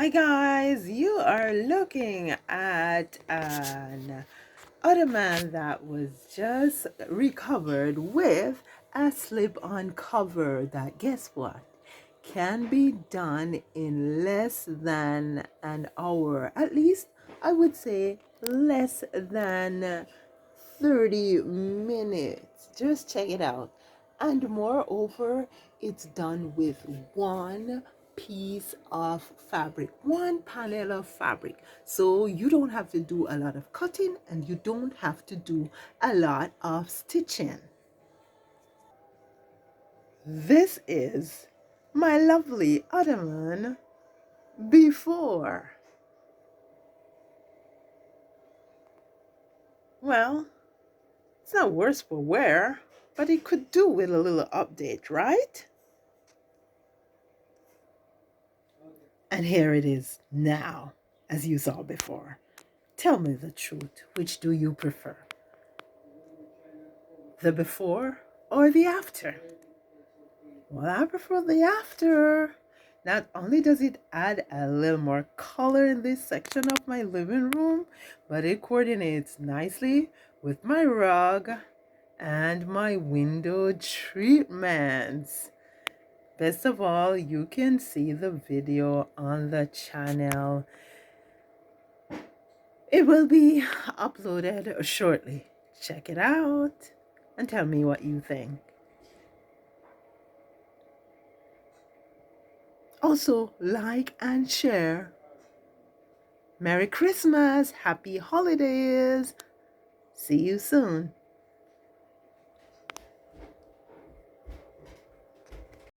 Hi guys, you are looking at an Ottoman that was just recovered with a slip-on cover that, guess what, can be done in less than an hour. At least I would say less than 30 minutes. Just check it out. And moreover, it's done with one piece of fabric, one panel of fabric. So you don't have to do a lot of cutting and you don't have to do a lot of stitching. This is my lovely Ottoman before. Well, it's not worse for wear, but it could do with a little update, right? And here it is now, as you saw before. Tell me the truth. Which do you prefer? The before or the after? Well, I prefer the after. Not only does it add a little more color in this section of my living room, but it coordinates nicely with my rug and my window treatments. Best of all, you can see the video on the channel. It will be uploaded shortly. Check it out and tell me what you think. Also, like and share. Merry Christmas! Happy holidays! See you soon.